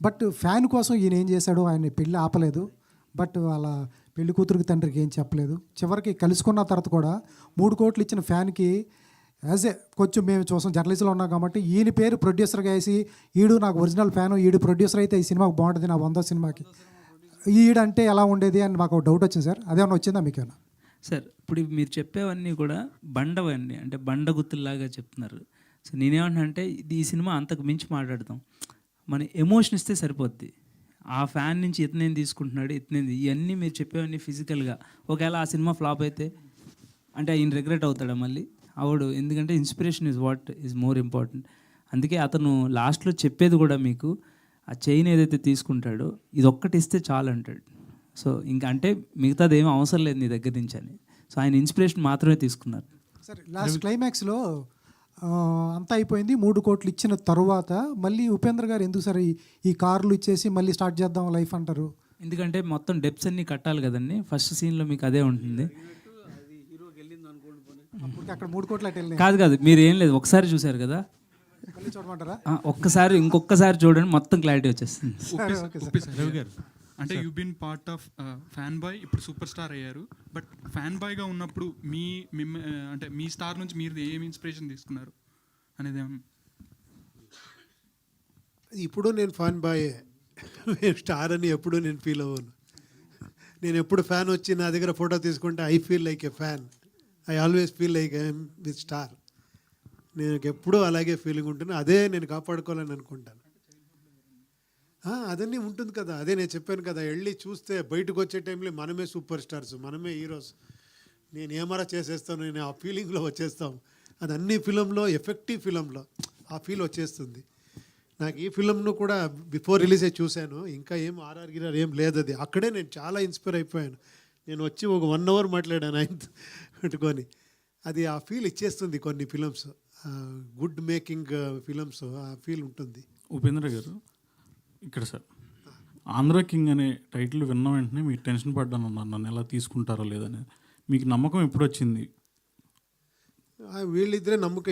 But fan కోసం ఈయన ఏం చేశాడు, ఆయన పెళ్ళి ఆపలేదు. బట్ వాళ్ళ పెళ్లి కూతురికి తండ్రికి ఏం చెప్పలేదు. చివరికి కలుసుకున్న తర్వాత కూడా 3 కోట్లు ఇచ్చిన ఫ్యాన్కి యాజ్ ఏ కొంచెం మేము చూసాం, జర్నలిస్ట్లో ఉన్నాం కాబట్టి ఈయన పేరు ప్రొడ్యూసర్గా వేసి, ఈడు నాకు ఒరిజినల్ ఫ్యాను, ఈడు ప్రొడ్యూసర్ అయితే ఈ సినిమాకి బాగుంటుంది, నా 100 సినిమాకి ఈడంటే ఎలా ఉండేది అని మాకు డౌట్ వచ్చింది సార్. అదేమన్నా వచ్చిందా మీకేమన్నా? సార్ ఇప్పుడు మీరు చెప్పేవన్నీ కూడా బండవన్నీ, అంటే బండ గుత్తుల్లాగా చెప్తున్నారు. సో నేనేమంటున్నా అంటే ఈ సినిమా అంతకు మించి మాట్లాడతాం, మన ఎమోషన్ ఇస్తే సరిపోద్ది. ఆ ఫ్యాన్ నుంచి ఇతనేం తీసుకుంటున్నాడు, ఇతనేది, ఇవన్నీ మీరు చెప్పేవన్నీ ఫిజికల్గా. ఒకవేళ ఆ సినిమా ఫ్లాప్ అయితే అంటే ఆయన రిగ్రెట్ అవుతాడా? మళ్ళీ అవడు. ఎందుకంటే inspiration is what is more important. అందుకే అతను లాస్ట్లో చెప్పేది కూడా మీకు, ఆ చైన్ ఏదైతే తీసుకుంటాడో ఇది ఒక్కటి ఇస్తే చాలు అంటాడు. సో ఇంకా అంటే మిగతాది ఏమీ అవసరం లేదు నీ దగ్గర నుంచి అని. సో ఆయన ఇన్స్పిరేషన్ మాత్రమే తీసుకున్నారు. సరే, లాస్ట్ క్లైమాక్స్లో అంతా అయిపోయింది, 3 కోట్లు ఇచ్చిన తర్వాత మళ్ళీ ఉపేంద్ర గారు ఎందుకు సార్ ఈ కార్లు ఇచ్చేసి మళ్ళీ స్టార్ట్ చేద్దాం లైఫ్ అంటారు? ఎందుకంటే మొత్తం డెప్స్ అన్నీ కట్టాలి కదండి. ఫస్ట్ సీన్లో మీకు అదే ఉంటుంది. అక్కడ 3 కోట్లు అటు వెళ్ళినాయి. కాదు మీరు ఏం లేదు, ఒకసారి చూశారు కదా, మళ్ళీ చూడమంటారా? ఒక్కసారి ఇంకొకసారి చూడండి, మొత్తం క్లారిటీ వచ్చేస్తుంది. రవి గారు, అంటే you been part of fan boy, ఇప్పుడు సూపర్ స్టార్ అయ్యారు. బట్ ఫ్యాన్ బాయ్గా ఉన్నప్పుడు అంటే మీ స్టార్ నుంచి మీరు ఏం ఇన్స్పిరేషన్ తీసుకున్నారు అనేది ఇప్పుడు నేను ఫ్యాన్ బాయే, స్టార్ అని ఎప్పుడు నేను ఫీల్ అవ్వను. నేను ఎప్పుడు ఫ్యాన్ వచ్చి నా దగ్గర ఫోటో తీసుకుంటే I feel like a fan. I always feel like I'm with star. నేను ఎప్పుడూ అలాగే ఫీలింగ్ ఉంటుంది. అదే నేను కాపాడుకోవాలని అనుకుంటాను. అదన్నీ ఉంటుంది కదా, అదే నేను చెప్పాను కదా, వెళ్ళి చూస్తే బయటకు వచ్చే టైంలో మనమే సూపర్ స్టార్స్, మనమే హీరోస్, నేను ఏమరా చేసేస్తాను, నేను ఆ ఫీలింగ్లో వచ్చేస్తాం. అది అన్ని ఫిలంలో, ఎఫెక్టివ్ ఫిలంలో ఆ ఫీల్ వచ్చేస్తుంది. నాకు ఈ ఫిలంను కూడా బిఫోర్ రిలీజే చూశాను, ఇంకా ఏం ఆర్ఆర్ గిరార్ ఏం లేదు. అది అక్కడే నేను చాలా ఇన్స్పైర్ అయిపోయాను. నేను వచ్చి ఒక 1 అవర్ మాట్లాడాను ఆయన పెట్టుకొని. అది ఆ ఫీల్ ఇచ్చేస్తుంది కొన్ని ఫిలమ్స్, గుడ్ మేకింగ్ ఫిలమ్స్, ఆ ఫీల్ ఉంటుంది. ఉపేంద్ర గారు ఇక్కడ సార్, ఆంధ్ర కింగ్ అనే టైటిల్ విన్న వెంటనే మీకు టెన్షన్ పడ్డాను అన్నారు, నన్ను ఎలా తీసుకుంటారో లేదని. మీకు నమ్మకం ఎప్పుడు వచ్చింది? వీళ్ళిద్దరే నమ్మకం